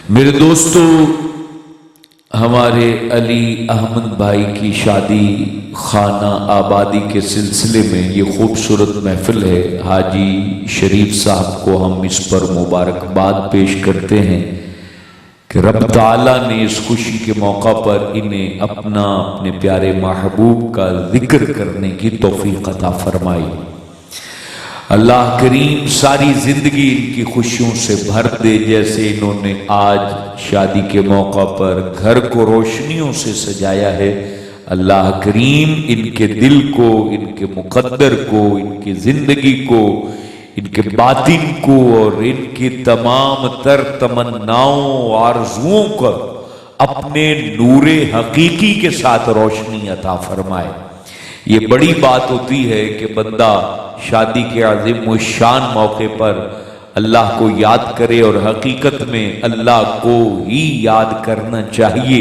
میرے دوستو، ہمارے علی احمد بھائی کی شادی خانہ آبادی کے سلسلے میں یہ خوبصورت محفل ہے۔ حاجی شریف صاحب کو ہم اس پر مبارکباد پیش کرتے ہیں کہ رب تعالیٰ نے اس خوشی کے موقع پر انہیں اپنے پیارے محبوب کا ذکر کرنے کی توفیق عطا فرمائی۔ اللہ کریم ساری زندگی ان کی خوشیوں سے بھر دے، جیسے انہوں نے آج شادی کے موقع پر گھر کو روشنیوں سے سجایا ہے۔ اللہ کریم ان کے دل کو، ان کے مقدر کو، ان کی زندگی کو، ان کے باطن کو اور ان کی تمام تر تمناؤں آرزوؤں کو اپنے نور حقیقی کے ساتھ روشنی عطا فرمائے۔ یہ بڑی بات ہوتی ہے کہ بندہ شادی کے عظیم و شان موقع پر اللہ کو یاد کرے، اور حقیقت میں اللہ کو ہی یاد کرنا چاہیے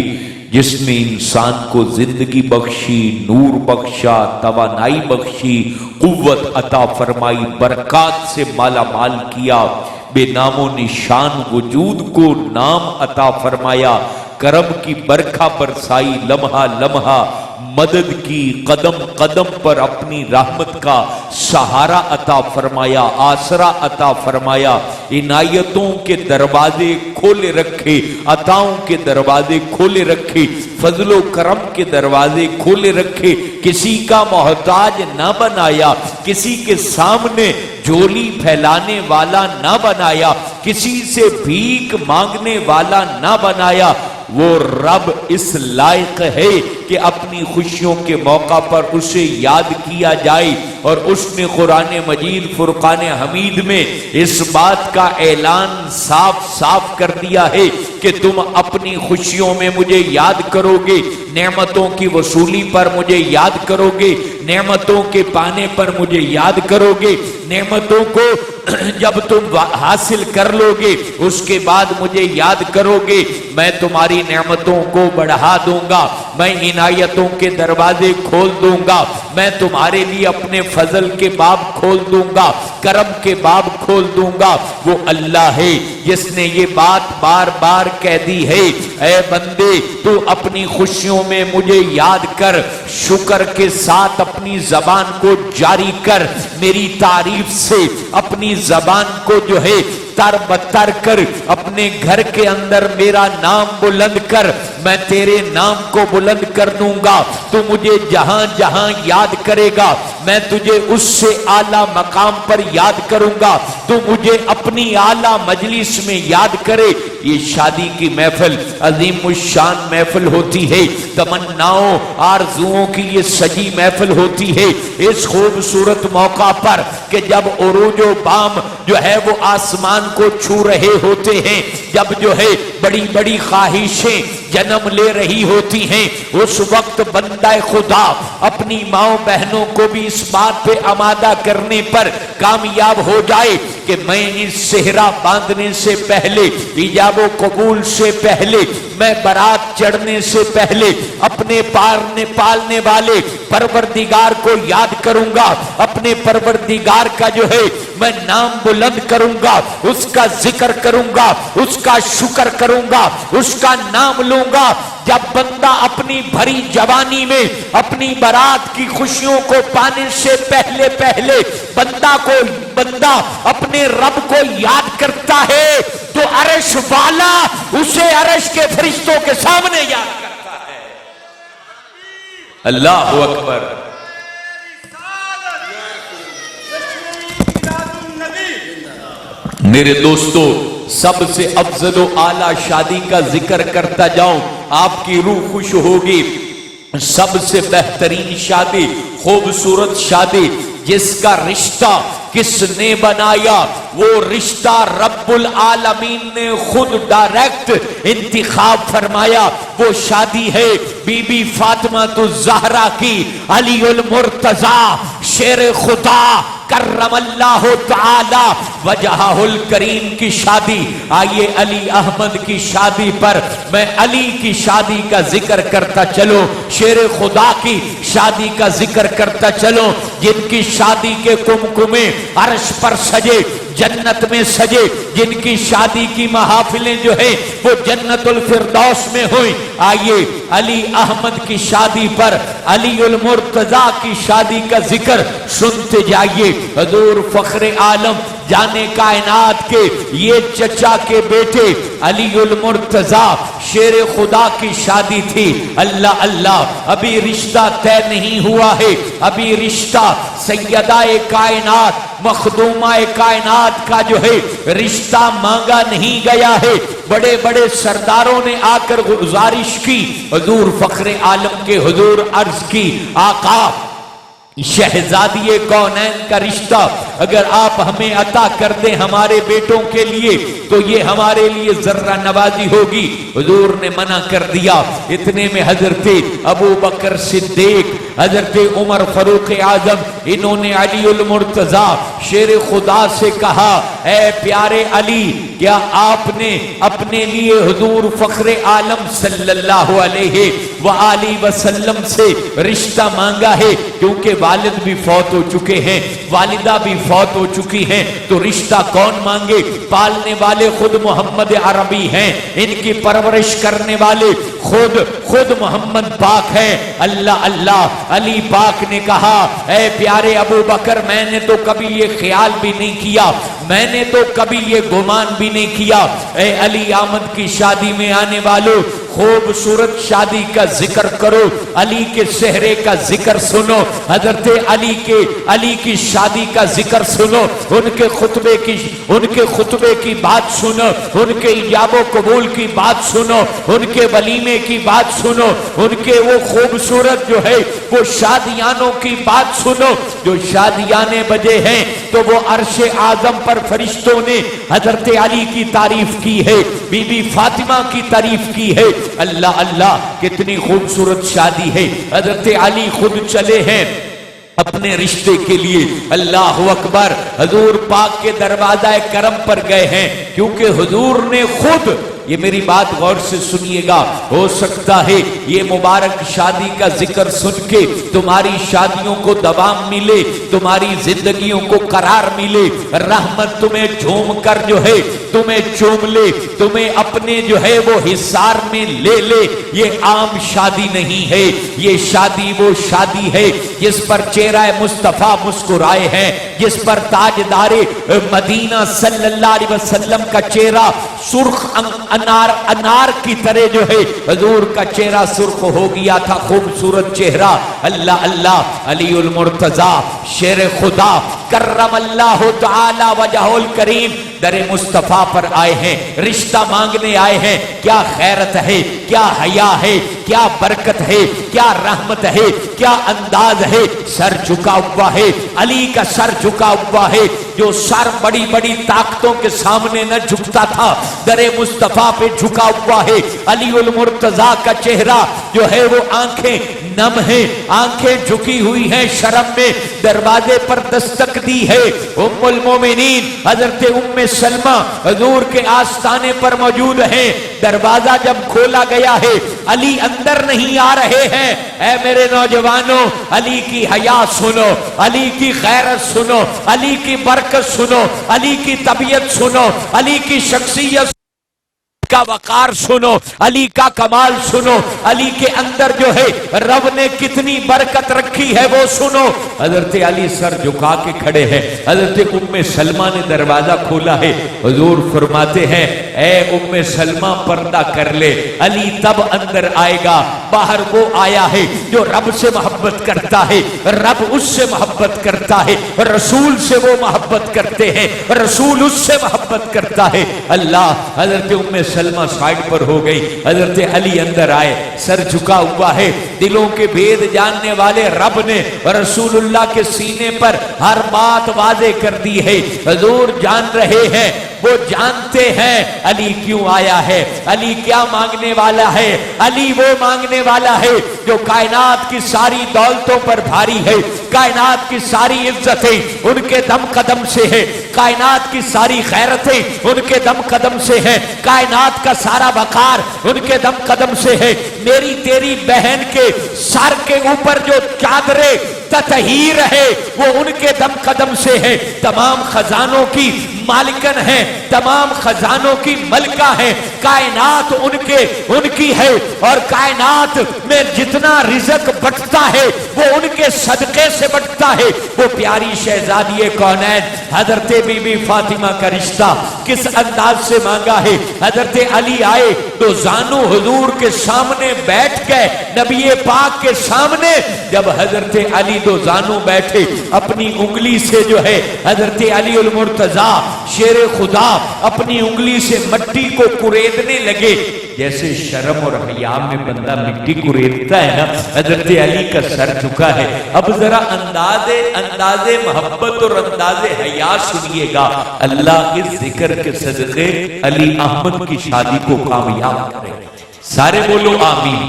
جس نے انسان کو زندگی بخشی، نور بخشا، توانائی بخشی، قوت عطا فرمائی، برکات سے مالا مال کیا، بے نام و نشان وجود کو نام عطا فرمایا، کرم کی برکھا برسائی، لمحہ لمحہ مدد کی، قدم قدم پر اپنی رحمت کا سہارا عطا فرمایا، آسرا عطا فرمایا، عنایتوں کے دروازے کھولے رکھے، عطاؤں کے دروازے کھولے رکھے، فضل و کرم کے دروازے کھولے رکھے، کسی کا محتاج نہ بنایا، کسی کے سامنے جھولی پھیلانے والا نہ بنایا، کسی سے بھیک مانگنے والا نہ بنایا۔ وہ رب اس لائق ہے کہ اپنی خوشیوں کے موقع پر اسے یاد کیا جائے، اور اس نے قرآن مجید فرقان حمید میں اس بات کا اعلان صاف صاف کر دیا ہے کہ تم اپنی خوشیوں میں مجھے یاد کرو گے، نعمتوں کی وصولی پر مجھے یاد کرو گے، نعمتوں کے پانے پر مجھے یاد کرو گے، نعمتوں کو جب تم حاصل کر لو گے اس کے بعد مجھے یاد کرو گے، میں تمہاری نعمتوں کو بڑھا دوں گا، میں عنایتوں کے دروازے کھول دوں گا، میں تمہارے لیے اپنے فضل کے باب کھول دوں گا، کرم کے باب کھول دوں گا۔ وہ اللہ ہے جس نے یہ بات بار بار کہہ دی ہے، اے بندے تو اپنی خوشیوں میں مجھے یاد کر، شکر کے ساتھ اپنی زبان کو جاری کر، میری تعریف سے اپنی زبان کو جو ہے تر بتر کر، اپنے گھر کے اندر میرا نام بلند کر، میں تیرے نام کو بلند کر دوں گا، تو مجھے جہاں جہاں یاد کرے گا میں تجھے اس سے اعلیٰ مقام پر یاد کروں گا، تو مجھے اپنی اعلیٰ مجلس میں یاد کرے۔ یہ شادی کی محفل عظیم الشان محفل ہوتی ہے، تمناؤں آرزوؤں کی یہ سجی محفل ہوتی ہے، اس خوبصورت موقع پر کہ جب عروج و بام جو ہے وہ آسمان کو چھو رہے ہوتے ہیں، جب جو ہے بڑی بڑی خواہشیں جنم لے رہی ہوتی ہیں، اس وقت بندہ خدا اپنی ماؤں بہنوں کو بھی اس بات پہ آمادہ کرنے پر کامیاب ہو جائے کہ میں اس صحرا باندھنے سے پہلے، ایجاب و قبول سے پہلے، میں برات چڑھنے سے پہلے اپنے پالنے والے پروردگار کو یاد کروں گا، اپنے پروردگار کا جو ہے میں نام بلند کروں گا، اس کا ذکر کروں گا، اس کا شکر کروں گا، اس کا نام لوں گا۔ جب بندہ اپنی بھری جوانی میں اپنی برات کی خوشیوں کو پانے سے پہلے بندہ اپنے رب کو یاد کرتا ہے تو عرش والا اسے عرش کے فرشتوں کے سامنے یاد کرتا ہے۔ اللہ اکبر۔ میرے دوستو، سب سے افضل و اعلیٰ شادی کا ذکر کرتا جاؤں، آپ کی روح خوش ہوگی۔ سب سے بہترین شادی، خوبصورت شادی، جس کا رشتہ کس نے بنایا؟ وہ رشتہ رب العالمین نے خود ڈائریکٹ انتخاب فرمایا۔ وہ شادی ہے بی بی فاطمہ الزہرا کی، علی المرتضیٰ شیر خدا کرم اللہ تعالی وجہہ الکریم کی شادی۔ آئیے علی احمد کی شادی پر میں علی کی شادی کا ذکر کرتا چلو، شیر خدا کی شادی کا ذکر کرتا چلو، جن کی شادی کے کمکمے عرش پر سجے، जन्नत में सजे, जिनकी शादी की महफिलें जो है वो जन्नतुल फिरदौस में हुई। आइए अली अहमद की शादी पर अली उल मुर्तजा की शादी का जिक्र सुनते जाइए। हुजूर फख्र आलम जाने कायनात के ये चचा के बेटे अली उल मुर्तजा शेर खुदा की शादी थी। अल्लाह अल्लाह, अभी रिश्ता तय नहीं हुआ है, अभी रिश्ता सैयदाए कायनात मखदूमाए कायनात का जो है रिश्ता मांगा नहीं गया है। बड़े बड़े सरदारों ने आकर गुजारिश की, हुजूर फख्र आलम के हुजूर अर्ज की, आका शहजादी कौनैन का रिश्ता अगर आप हमें अता कर दें हमारे बेटों के लिए तो ये हमारे लिए जर्रा नवाजी होगी। हुजूर ने मना कर दिया। इतने में हजरत अबू बकर सिद्दीक, हजरत उमर फारूक आजम, इन्होंने अली उल मुर्तजा शेर खुदा से कहा, ऐ प्यारे अली, क्या आपने अपने लिए हुजूर फख्र आलम सल्लल्लाहु अलैहि वसल्लम से रिश्ता मांगा है? क्योंकि वालिद भी फौत हो चुके हैं, वालिदा भी फौत हो चुकी हैं, तो रिश्ता कौन मांगे? पालने वाले खुद मोहम्मद अरबी हैं, इनकी परवरिश करने वाले खुद मोहम्मद पाक हैं। अल्लाह अल्लाह, अली पाक ने कहा, ऐ प्यारे अबू बकर, मैंने तो कभी ये ख्याल भी नहीं किया, मैंने तो कभी ये गुमान भी नहीं किया। ऐ अली आमद की शादी में आने वालों, खूबसूरत शादी का जिक्र करो, अली के सेहरे का जिक्र सुनो, हजरत अली की शादी का जिक्र सुनो, उनके खुतबे की बात सुनो, उनके इजाबो कबूल की बात सुनो, उनके वलीमे की बात सुनो, उनके वो खूबसूरत जो है वो शादियानों की बात सुनो। जो शादियाने बजे हैं तो वो अर्शे आजम पर फरिश्तों ने हजरत अली की तारीफ की है, बीबी फातिमा की तारीफ की है। अल्लाह अल्लाह, कितनी खूबसूरत शादी है। हजरत अली खुद चले हैं अपने रिश्ते के लिए। अल्लाह अकबर, हुजूर पाक के दरवाजा करम पर गए हैं, क्योंकि हुजूर ने खुद, ये मेरी बात गौर से सुनिएगा, हो सकता है ये मुबारक शादी का जिक्र सुन के तुम्हारी शादियों को दवाम मिले, तुम्हारी जिंदगियों को करार मिले, रहमत तुम्हें झूम कर जो है तुम्हें चूम ले, तुम्हें अपने जो है वो हिसार में ले ले। ये आम शादी नहीं है, ये शादी वो शादी है जिस पर चेहरा मुस्तफा मुस्कुराए हैं, जिस पर ताजदारे मदीना सल्लल्लाहु अलैहि वसल्लम का चेहरा सुर्ख अनार की तरह जो है हुजूर का चेहरा सुर्ख हो गया था, खूबसूरत चेहरा। अल्लाह अल्लाह, अली उल मुर्तजा शेर खुदा कर्रमल्लाहु तआला वजहुल करीम दरे मुस्तफा पर आए हैं, रिश्ता मांगने आए हैं। क्या खैरत है, क्या हया है, क्या बरकत है, क्या रहमत है, क्या अंदाज है। सर झुका हुआ है, अली का सर झुका हुआ है। जो सर बड़ी बड़ी ताकतों के सामने न झुकता था, दरे मुस्तफा पे झुका हुआ है। अली उल मुर्तजा का चेहरा जो है वो आंखें नम है, आंखें झुकी हुई हैं शर्म में। दरवाजे पर दस्तक दी है उम्मुल मोमिनीन हजरत उम्मे सलमा हुजूर के आस्ताने पर मौजूद हैं। दरवाजा जब खोला गया है, अली अंदर नहीं आ रहे हैं। ऐ मेरे नौजवानों, अली की हया सुनो, अली की खैरत सुनो, अली की बरकत सुनो, अली की तबीयत सुनो, अली की शख्सियत का वकार सुनो, अली का कमाल सुनो, अली के अंदर जो है रब ने कितनी बरकत रखी है वो सुनो। हजरत अली सर झुका के खड़े हैं। हजरत उम्मे सलमा ने दरवाजा खोला है। हुजूर फरमाते हैं, ए उम्मे सलमा पर्दा कर ले, अली तब अंदर आएगा। बाहर वो आया है जो रब से मोहब्बत करता है, रब उससे मोहब्बत करता है, रसूल से वो मोहब्बत करते हैं, रसूल उससे मोहब्बत करता है। अल्लाह, हजरत उम्मे सलमा साइड पर हो गई, हजरत अली अंदर आए, सर झुका हुआ है। दिलों के भेद जानने वाले रब ने रसूलुल्लाह के सीने पर हर बात वादे कर दी है। हुजूर जान रहे हैं, वो जानते हैं अली क्यों आया है, अली क्या मांगने वाला है। अली वो मांगने वाला है जो कायनात की सारी दौलतों पर भारी है, कायनात की सारी इज्जतें उनके दम कदम से है, कायनात की सारी खैरतें उनके दम कदम से है, कायनात का सारा वकार उनके दम कदम से है। मेरी तेरी बहन के सर के ऊपर जो चादरे ततहीर है वो उनके दम कदम से है। तमाम खजानों की मालिकन हैं, तमाम खजानों की मलका है, कायनात उनकी है और कायनात में जितना रिज़्क बंटता है वो उनके सदके से बंटता है। वो प्यारी शहजादी कौनैन हजरत बीबी फातिमा का रिश्ता किस अंदाज से मांगा है। हजरत अली आए तो जानू हुजूर के सामने बैठ गए, नबी पाक के सामने। जब हजरत अली दो जानू बैठे, अपनी उंगली से जो है हजरत अली उल मुर्तजा शेर खुदा अपनी उंगली से मिट्टी को कुरेदने लगे, जैसे शर्म और हया में बंदा मिट्टी कुरेदता है ना, हजरत अली का सर झुका है। अब जरा अंदाजे मोहब्बत और अंदाजे हया सुनिएगा। अल्लाह इस जिक्र के सदक़े अली अहमद की शादी को कामयाब करे। सारे बोलो आमीन।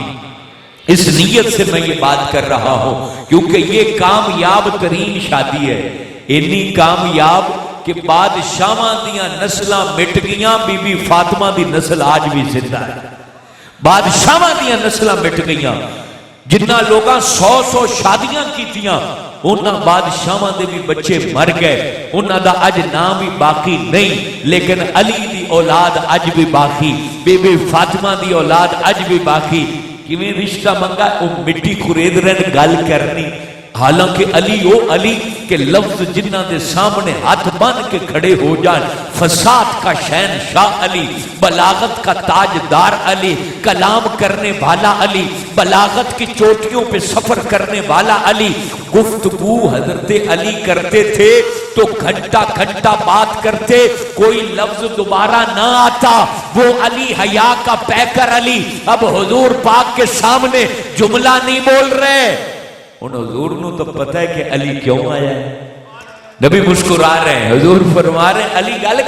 इस नीयत से मैं ये बात कर रहा हूं क्योंकि ये कामयाब तरीन शादी है। इन्नी कामयाब कि बादशाहां दियां नस्लां मिट गईयां, बीबी फातिमा दी नस्ल आज भी जिंदा है। बादशाहां दियां नस्लां मिट गईयां, जिन्ना लोगां 100 शादियां कीतियां, उन्हां बादशाहां दे भी बच्चे मर गए, उन्हां दा अज नाम भी बाकी नहीं, लेकिन अली दी औलाद अज भी बाकी, बीबी फातिमा दी औलाद अज भी बाकी। किवें रिश्ता मंगा वो मिट्टी खुरेद रहे गल करनी। हालांकि अली ओ अली के लफ्ज जिन्हां दे सामने हाथ बन के खड़े हो जान, फसाद का शहनशाह अली, बलागत का ताजदार अली, कलाम करने वाला अली, बलागत की चोटियों पे सफर करने वाला अली। गुफ्तगू हजरत अली करते थे तो घंटा घंटा बात करते, कोई लफ्ज दोबारा ना आता। वो अली हया का पैकर अली अब हुजूर पाक के सामने जुमला नहीं बोल रहे। उन हुजूर नू तो पता है कि अली क्यों आया है। नबी मुस्कुरा रहे हैं, हुजूर फरमा रहे हैं अली गल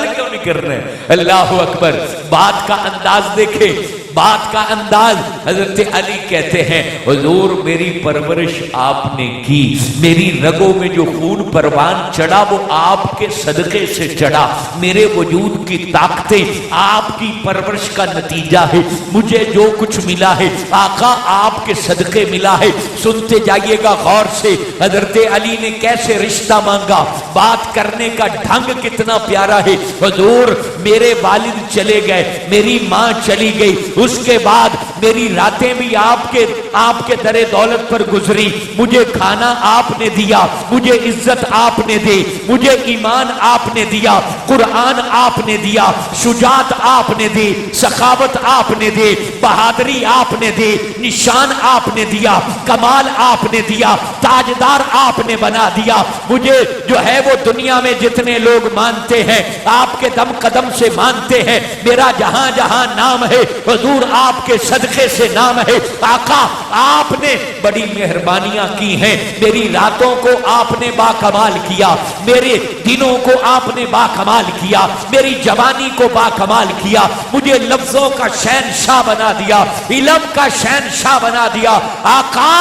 क्यों नहीं कर रहे। अल्लाह अकबर। बात का अंदाज देखे, बात का अंदाज। हजरत अली कहते हैं हुजूर मेरी परवरिश आपने की, मेरी रगों में जो खून परवान चढ़ा वो आपके सदके से चढ़ा, मेरे वजूद की ताकतें आपकी परवरिश का नतीजा है, मुझे जो कुछ मिला है आका आपके सदके मिला है। सुनते जाइएगा गौर से, हजरत अली ने कैसे रिश्ता मांगा, बात करने का ढंग कितना प्यारा है। हुजूर मेरे वालिद चले गए, मेरी माँ चली गई, उसके बाद मेरी रातें भी आपके दरे दौलत पर गुजरी, मुझे खाना आपने दिया, मुझे इज्जत आपने दी, मुझे ईमान आपने दिया, कुरान आपने दिया, शुजात आपने दी, सखावत आपने दी, बहादुरी आपने दी, निशान आपने दिया, कमाल आपने दिया, ताजदार आपने बना दिया। मुझे जो है वो दुनिया में जितने लोग मानते हैं आपके दम कदम से मानते हैं, मेरा जहां जहां नाम है हुजूर आपके सदके से नाम है। आका आपने बड़ी मेहरबानियां की हैं, मेरी रातों को आपने बाकमाल किया, मेरे दिनों को आपने बाकमाल किया, मेरी जवानी को बाकमाल किया, मुझे लफ्जों का शहनशाह बना दिया, इल्म का शहनशाह बना दिया। आका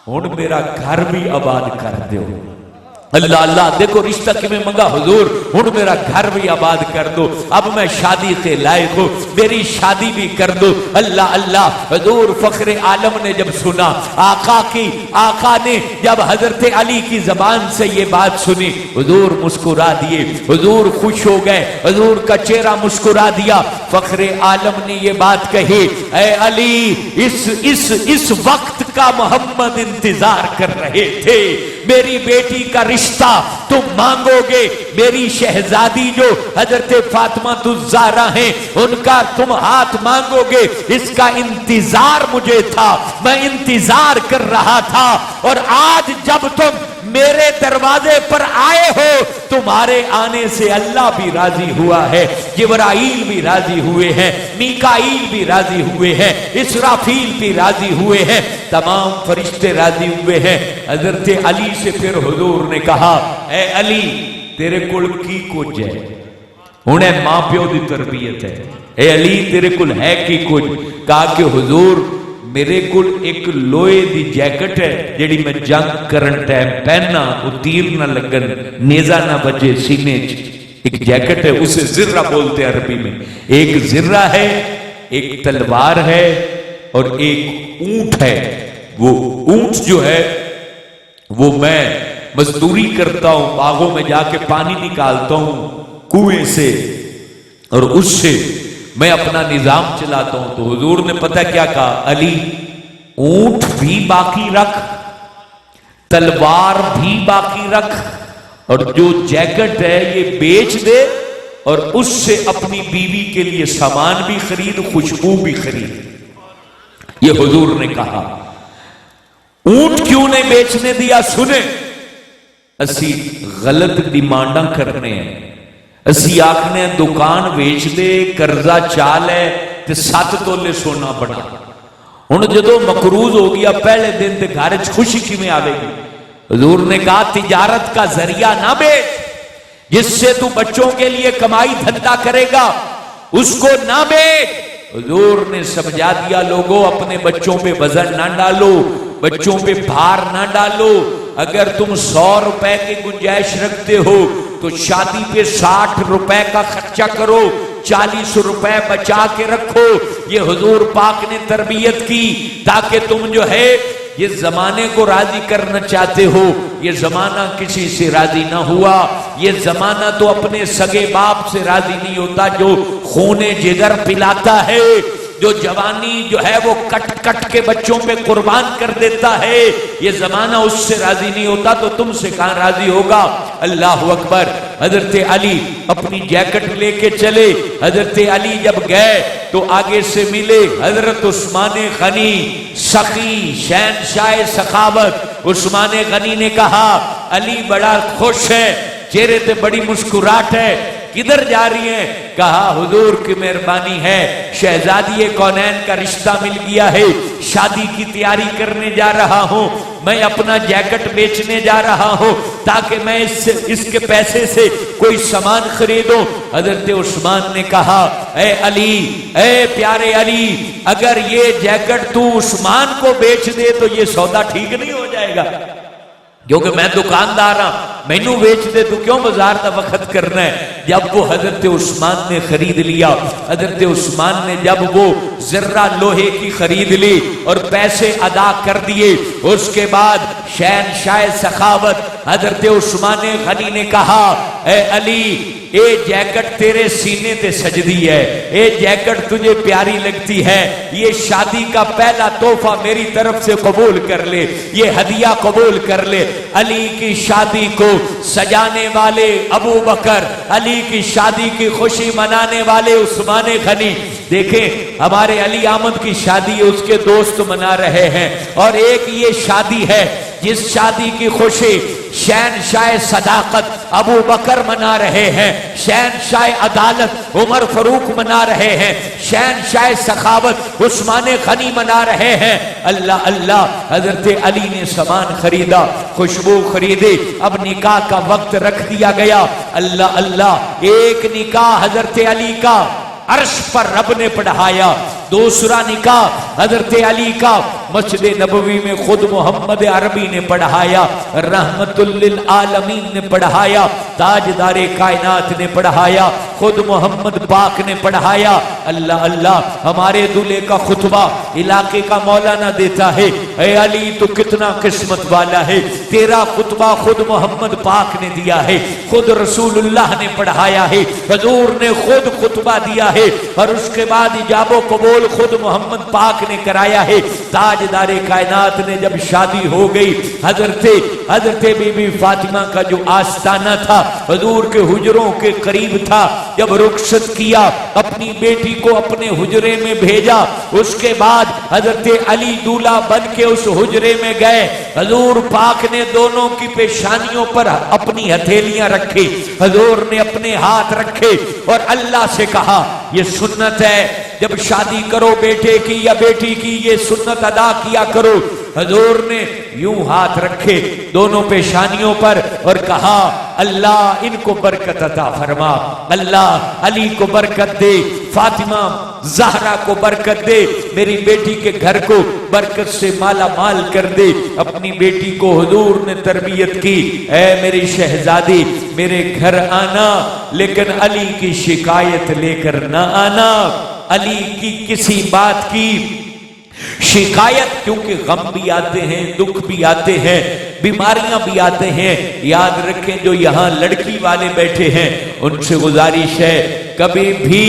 हुण मेरा घर भी आबाद कर दो। अल्लाह अल्लाह। देखो रिश्ता किमें मंगा, हुजूर हुण मेरा घर भी आबाद कर दो, अब मैं शादी के लायक हूं, मेरी शादी भी कर दो। अल्लाह अल्लाह। हुजूर फखरे आलम ने जब सुना, आका ने जब हजरत अली की जबान से ये बात सुनी, हुजूर मुस्कुरा दिए, हुजूर खुश हो गए, हुजूर का चेहरा मुस्कुरा दिया। फखरे आलम ने ये बात कही, ऐ अली इस वक्त का मोहम्मद इंतजार कर रहे थे, मेरी बेटी का रिश्ता तुम मांगोगे, मेरी शहजादी जो हजरत फातिमा ज़हरा हैं उनका तुम हाथ मांगोगे, इसका इंतजार मुझे था, मैं इंतजार कर रहा था। और आज जब तुम मेरे दरवाजे पर आए हो, तुम्हारे आने से अल्लाह भी राजी हुआ है, जिब्राइल भी राजी हुए हैं, मीकाईल भी राजी हुए हैं, इसराफील भी राजी हुए हैं, तमाम फरिश्ते राजी हुए हैं। हजरत अली से फिर हुजूर ने कहा, ऐ अली तेरे कोल की कुछ है? हुणे मां प्यो की तरबियत है। ऐ अली तेरे कोल है की कुछ? कहा कि हुजूर मेरे कोल एक लोहे दी जैकेट है जिहड़ी मैं जंग करन टाइम पहनना, वो तीर ना लगन, नेजा ना बजे सीने च। एक जैकेट है, उसे जिर्रा बोलते हैं अरबी में। एक जिर्रा है, एक तलवार है और एक ऊंट है। वो ऊंट जो है वो मैं मजदूरी करता हूं, बागों में जाके पानी निकालता हूं कुएं से और उससे मैं अपना निजाम चलाता हूं। तो हुजूर ने पता क्या कहा, अली ऊंट भी बाकी रख, तलवार भी बाकी रख, और जो जैकेट है ये बेच दे और उससे अपनी बीवी के लिए सामान भी खरीद, खुशबू भी खरीद। ये हुजूर ने कहा। ऊंट क्यों नहीं बेचने दिया? सुने, असी गलत डिमांडा करने हैं। असी आखने दुकान बेच दे, कर्जा चाल है ते 7 तोले सोना बना। हुण जदों मकरूज हो गया पहले दिन ते घर च खुशी किवें आवेगी? हुजूर ने कहा तिजारत का जरिया ना बेच, जिससे तू बच्चों के लिए कमाई धंधा करेगा उसको ना बेच। हुजूर ने समझा दिया, लोगों अपने बच्चों पे वजन ना डालो, बच्चों पे भार ना डालो। अगर तुम 100 रुपए की गुंजाइश रखते हो तो शादी पे 60 रुपए का खर्चा करो, 40 रुपए बचा के रखो। ये हुजूर पाक ने तरबियत की ताकि तुम जो है ये जमाने को राजी करना चाहते हो, ये जमाना किसी से राजी ना हुआ। ये जमाना तो अपने सगे बाप से राजी नहीं होता जो खूने जिगर पिलाता है, जो जवानी जो है वो कट कट के बच्चों पे कुर्बान कर देता है। ये जमाना उससे राजी नहीं होता तो तुमसे कहां राजी होगा? अल्लाह अकबर। हजरत अली अपनी जैकेट लेके चले। हजरत अली जब गए तो आगे से मिले हजरत उस्मान गनी, सखी शहनशाह सखावत। उस्मान गनी ने कहा, अली बड़ा खुश है, चेहरे पे बड़ी मुस्कुराहट है, किधर जा रही हैं? कहा हुजूर की मेहरबानी है, शहजादी कौनैन का रिश्ता मिल गया है, शादी की तैयारी करने जा रहा हूं, मैं अपना जैकेट बेचने जा रहा हूं ताकि मैं इसके पैसे से कोई सामान खरीदूं। हजरत उस्मान ने कहा, ए अली, ए प्यारे अली, अगर ये जैकेट तू उस्मान को बेच दे तो ये सौदा ठीक नहीं हो जाएगा, क्योंकि मैं दुकानदार हां, मैनू बेच दे तो क्यों बाजार का वक्त करना है। जब वो हजरत उस्मान ने खरीद लिया, हजरत उस्मान ने जब वो जर्रा लोहे की खरीद ली और पैसे अदा कर दिए, उसके बाद शहनशाह सखावत हजरत उस्मान गनी ने कहा, ए अली, ये जैकेट तेरे सीने ते सजदी है, ये जैकेट तुझे प्यारी लगती है, ये शादी का पहला तोहफा मेरी तरफ से कबूल कर ले, ये हदिया कबूल कर ले। अली की शादी को सजाने वाले अबू बकर, अली की शादी की खुशी मनाने वाले उस्मान गनी। देखें, हमारे अली अहमद की शादी उसके दोस्त मना रहे हैं, और एक ये शादी है जिस शादी की खुशी शहनशाह सदाकत अबू बकर मना रहे हैं, शहनशाह अदालत उमर फरूक मना रहे हैं, शहनशाह सखावत उस्मान गनी मना रहे हैं। अल्लाह अल्लाह। हजरत अली ने सामान खरीदा, खुशबू खरीदी, अब निकाह का वक्त रख दिया गया। अल्लाह अल्लाह। एक निकाह हजरत अली का अर्श पर रब ने पढ़ाया, दूसरा निकाह हजरत अली का मस्जिद नबवी में खुद मोहम्मद अरबी ने पढ़ाया, रहमतुल लिल आलमीन ने पढ़ाया, ताजदारे कायनात ने पढ़ाया, खुद मोहम्मद पाक ने पढ़ाया। अल्लाह अल्लाह। हमारे दूल्हे का खुतबा इलाके का मौलाना देता है, ए अली तू कितना किस्मत वाला है, तेरा खुतबा खुद मोहम्मद पाक ने दिया है, खुद रसूलुल्लाह ने पढ़ाया है, हुजूर ने खुद खुतबा दिया है, और उसके बाद इजाबो कबूल खुद मोहम्मद पाक ने कराया है। ताजदारे कायनात ने जब शादी हो गई, हजरत बीबी फातिमा का जो आस्ताना था हुजूर के हुजरों के करीब था, जब रुखसत किया, अपनी बेटी को अपने हुजरे में भेजा, उसके बाद हजरत अली दूल्हा बन के उस हुजरे में गए। हुजूर पाक ने दोनों की पेशानियों पर अपनी हथेलियां रखी, हुजूर ने अपने हाथ रखे और अल्लाह से कहा, ये सुन्नत है, जब शादी करो बेटे की या बेटी की, ये सुन्नत अदा किया करो। हुजूर ने यूं हाथ रखे दोनों पेशानियों पर और कहा, अल्लाह इनको बरकत अता फरमा, अल्लाह अली को बरकत दे, फातिमा ज़हरा को बरकत दे, मेरी बेटी के घर को बरकत से माला माल कर दे। अपनी बेटी को हुजूर ने तरबियत की, ऐ मेरी शहजादी मेरे घर आना, लेकिन अली की शिकायत लेकर ना आना, अली की किसी बात की शिकायत, क्योंकि गम भी आते हैं, दुख भी आते हैं, बीमारियां भी आते हैं। याद रखें, जो यहाँ लड़की वाले बैठे हैं उनसे गुजारिश है, कभी भी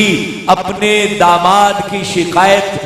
अपने दामाद की शिकायत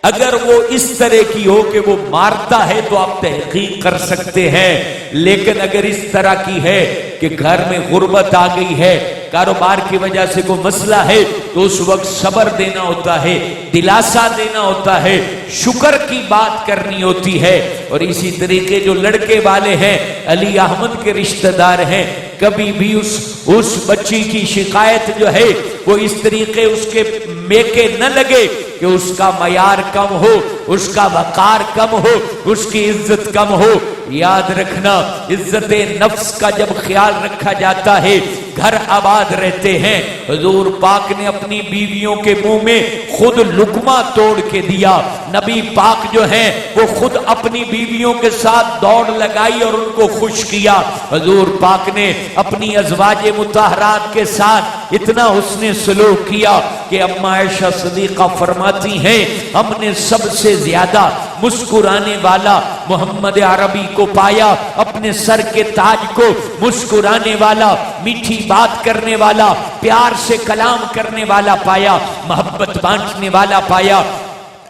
अगर वो इस तरह की हो कि वो मारता है तो आप तहकीक कर सकते हैं, लेकिन अगर इस तरह की है कि घर में गुर्बत आ गई है, कारोबार की वजह से कोई मसला है, तो उस वक्त सब्र देना होता है, दिलासा देना होता है, शुक्र की बात करनी होती है। और इसी तरीके जो लड़के वाले हैं, अली अहमद के रिश्तेदार हैं, कभी भी उस बच्ची की शिकायत जो है वो इस तरीके उसके मेके न लगे कि उसका मयार कम हो, उसका वकार कम हो, उसकी इज्जत कम हो। याद रखना, इज्जत नफ्स का जब ख्याल रखा जाता है, घर आबाद रहते हैं। हुजूर पाक ने अपनी बीवियों के मुंह में खुद लुकमा तोड़ के दिया। नबी पाक जो हैं वो खुद अपनी बीवियों के साथ दौड़ लगाई और उनको खुश किया। हुजूर पाक ने अपनी अज़वाज मुतहरात के साथ इतना हुस्न सलूक किया कि अम्मा आयशा सदीका फरमाती हैं, हमने सबसे ज्यादा मुस्कुराने वाला मोहम्मद अरबी को पाया, अपने सर के ताज को मुस्कुराने वाला, मीठी बात करने वाला, प्यार से कलाम करने वाला पाया, मोहब्बत बांटने वाला पाया।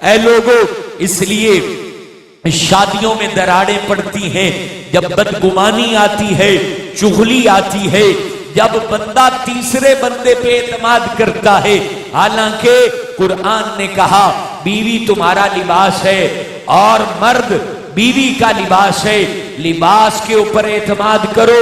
ऐ लोगों, इसलिए शादियों में दरारें पड़ती हैं जब बदगुमानी आती है, चुगली आती है, जब बंदा तीसरे बंदे पे एतमाद करता है। हालांकि कुरान ने कहा बीवी तुम्हारा लिबास है और मर्द बीवी का लिबास है। लिबास के ऊपर एतमाद करो,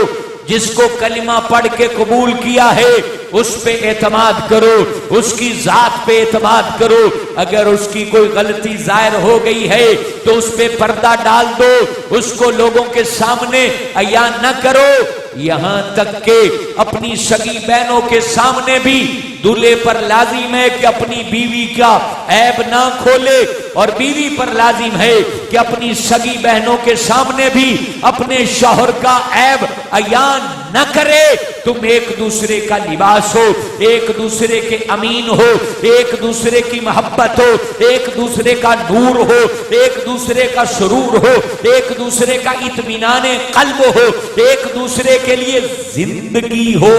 जिसको कलिमा पढ़ के कबूल किया है उस पे एतमाद करो, उसकी जात पे एतमाद करो। अगर उसकी कोई गलती जाहिर हो गई है तो उस पे पर्दा डाल दो, उसको लोगों के सामने अया न करो। यहां तक के अपनी सगी बहनों के सामने भी दूल्हे पर लाजिम है कि अपनी बीवी का ऐब ना खोले, और बीवी पर लाजिम है कि अपनी सगी बहनों के सामने भी अपने शौहर का ऐब अयान न करे। तुम एक दूसरे का लिबास हो, एक दूसरे के अमीन हो, एक दूसरे की मोहब्बत हो, एक दूसरे का नूर हो, एक दूसरे का सुरूर हो, एक दूसरे का इत्मीनाने कल्ब हो, एक दूसरे के लिए जिंदगी हो,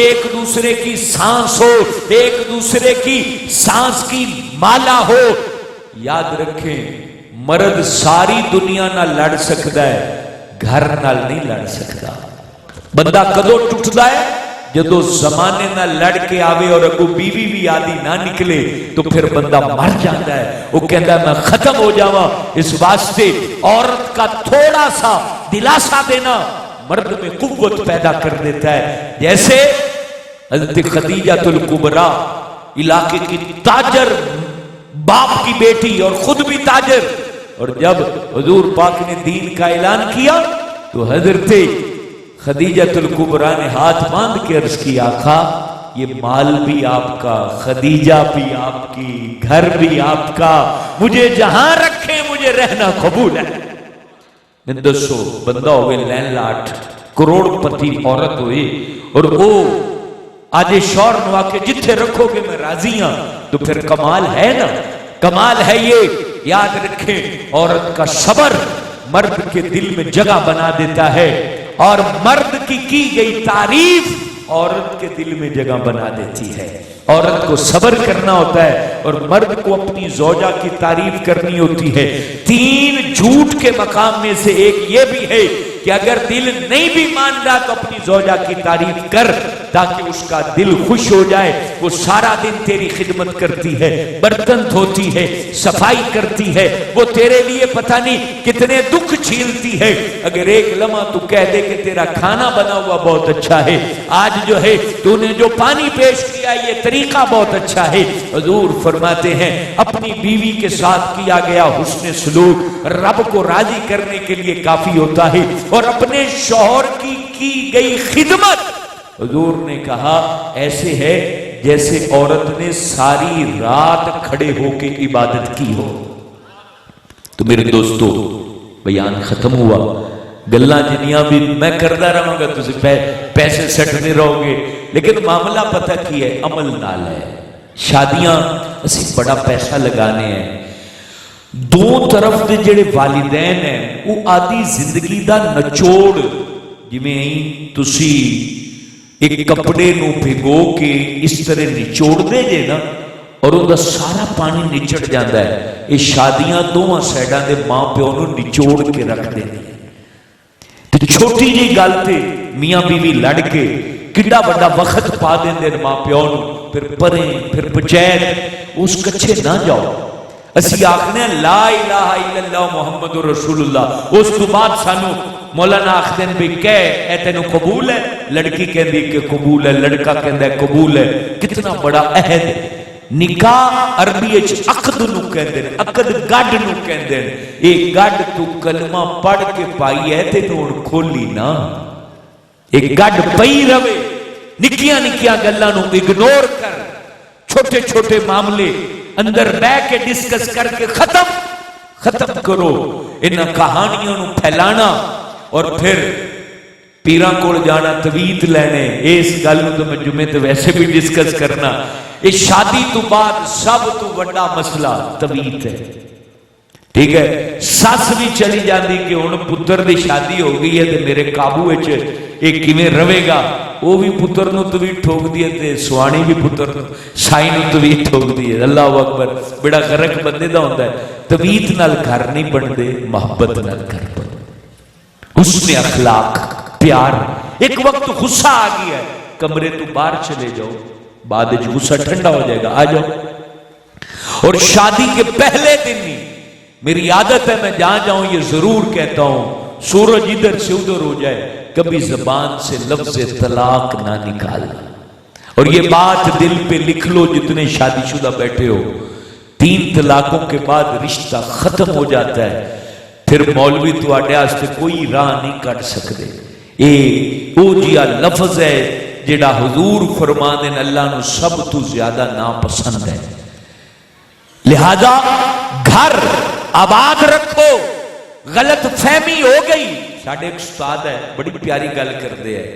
एक दूसरे की सांस हो, एक दूसरे की सांस की माला हो। याद रखें, मर्द सारी दुनिया नाल लड़ सकता है, घर नाल नहीं लड़ सकता। बंदा कदों टुटदा है जदों जमाने नाल लड़ के आवे और अगू बीवी भी आदि ना निकले तो फिर बंदा मर जाता है। वो कहता है मैं खत्म हो जावा। इस वास्ते औरत का थोड़ा सा दिलासा देना मर्द में कुव्वत पैदा कर देता है। जैसे हज़रत खदीजातुल कुबरा, इलाके की ताजर, बाप की बेटी और खुद भी ताजर, और जब हुजूर पाक ने दीन का ऐलान किया तो हज़रत खदीजातुल कुबरा ने हाथ बांध के अर्ज किया, आका ये माल भी आपका, खदीजा भी आपकी, घर भी आपका, मुझे जहां रखे मुझे रहना कबूल है। दसो बंदा होवे लैंडलॉर्ड, करोड़पति औरत हुई और वो आज शौहर नु आके जिथे रखोगे मैं राजी हां, तो फिर कमाल है ना, कमाल है ये। याद रखें, औरत का सब्र मर्द के दिल में जगह बना देता है, और मर्द की गई तारीफ औरत के दिल में जगह बना देती है। औरत को सब्र करना होता है और मर्द को अपनी ज़ौजा की तारीफ करनी होती है। 3 झूठ के मकाम में से एक ये भी है कि अगर दिल नहीं भी मान रहा तो अपनी ज़ौजा की तारीफ कर, ताकि उसका दिल खुश हो जाए। वो सारा दिन तेरी खिदमत करती है, बर्तन धोती है, सफाई करती है, वो तेरे लिए पता नहीं कितने दुख झेलती है। अगर एक लम्हा तू कह दे कि तेरा खाना बना हुआ बहुत अच्छा है, आज जो है तूने जो पानी पेश किया ये तरीका बहुत अच्छा है। हुजूर फरमाते हैं अपनी बीवी के साथ किया गया हुस्न सलूक रब को राजी करने के लिए काफी होता है, और अपने शौहर की गई खिदमत, हुजूर ने कहा ऐसे है जैसे औरत ने सारी रात खड़े होके इबादत की हो। तो मेरे दोस्तों, बयान खत्म हुआ, गल्लां जिन्नियां भी मैं करता रहूंगा, तुम पैसे सटने रहोगे, लेकिन मामला पता की है, अमल नाल है। शादियां असी बड़ा पैसा लगाने हैं, دو طرف دے جڑے والدین ہیں وہ آدھی زندگی دا نچوڑ، جویں تسی ایک کپڑے نو بھگو کے اس طرح نچوڑ دے جے نا اور ان دا سارا پانی نچڑ جاندہ ہے، یہ شادیاں دونوں سائڈاں دے ماں پیو نو نچوڑ کے رکھ دے دی۔ تو چھوٹی جی گل تے میاں بیوی لڑ کے کڈا بڑا وقت پا دیں دے ماں پیو نو، پھر پریں پھر پچھید اس کچھے نہ جاؤ۔ اسی آخنے لا الہ الا اللہ محمد رسول اللہ، اس تو بعد سانو مولانا آخدین بھی کہے اے تینو قبول ہے، لڑکی کہندی کہ قبول ہے، لڑکا کہندا ہے قبول ہے۔ کتنا بڑا عہد ہے۔ نکاح عربی اچ عقد نو کہندے ہیں، عقد گڈ نو کہندے ہیں۔ ایک گڈ تو کلمہ پڑھ کے پائی ہے تے ہن کھولی نا، ایک گڈ پئی رہے، نکیاں نکیاں گلاں نو اگنور کر، چھوٹے چھوٹے معاملے اندر بیٹھ کے ڈسکس کر کے ختم کرو۔ انہاں کہانیاں نو پھیلانا اور پھر پیراں کول جانا تویت لینے، اس گل نو تو میں جمعے تے ویسے بھی ڈسکس کرنا۔ اس شادی تو بعد سب تو بڑا مسئلہ تویت ہے، ٹھیک ہے؟ ساس بھی چلی جاندی کہ ہن پتر دی شادی ہو گئی ہے تے میرے قابو وچ ایک کیویں رہے گا، وہ بھی پتر نو تویت ٹھوک دی ہے تے سوانی بھی پتر نو سائی نو تویت ٹھوک دی ہے۔ اللہ اکبر، بڑا غرق بندے دا ہوندا ہے۔ تویت نال گھر نہیں بندے، محبت نال گھر بندے، حسن اخلاق، پیار۔ ایک وقت غصہ آ گیا ہے، کمرے تو باہر چلے جاؤ، بعد وچ غصہ ٹھنڈا ہو جائے گا، آ جاؤ۔ اور شادی کے پہلے دن ہی میری عادت ہے میں جہاں جاؤں یہ ضرور کہتا ہوں، سورج ادھر سے ادھر ہو جائے کبھی زبان سے لفظ طلاق نہ نکالنا۔ اور یہ بات دل پہ لکھ لو جتنے شادی شدہ بیٹھے ہو، 3 طلاقوں کے بعد رشتہ ختم ہو جاتا ہے، پھر مولوی تو آڈے آستے کوئی راہ نہیں کٹ سکتے۔ او جیا لفظ ہے جڑا حضور فرمانے اللہ نو سب تو زیادہ ناپسند ہے۔ لہذا گھر آباد رکھو۔ غلط فہمی ہو گئی، ساڑھے ایک استاد ہے بڑی پیاری گل کر دے ہے،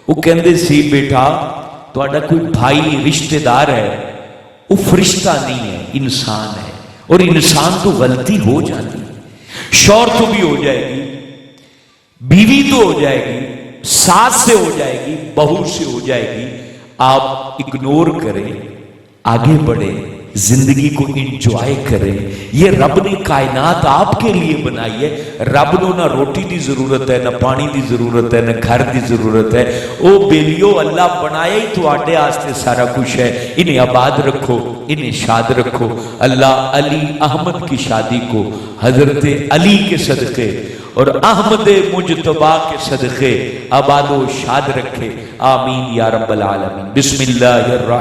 وہ کہندے سی بیٹا تو آڈا کوئی بھائی رشتہ دار ہے، وہ فرشتہ نہیں ہے، انسان ہے، اور انسان تو غلطی ہو جاتی، شور تو بھی ہو جائے گی، بیوی تو ہو جائے گی، ساس سے ہو جائے گی، بہو سے ہو جائے گی۔ آپ اگنور کریں، آگے بڑھیں، زندگی کو انجوائے کریں۔ یہ رب نے کائنات آپ کے لیے بنائی ہے۔ رب نو نہ روٹی دی ضرورت ہے، نہ پانی دی ضرورت ہے، نہ گھر دی ضرورت ہے۔ او بیلیو اللہ بنایا ہی تو آٹے آستے سارا کچھ ہے۔ انہیں آباد رکھو، انہیں شاد رکھو۔ اللہ علی احمد کی شادی کو حضرت علی کے صدقے اور احمد مجتبی کے صدقے آباد و شاد رکھے، آمین یا رب العالمین۔ بسم اللہ الرحمن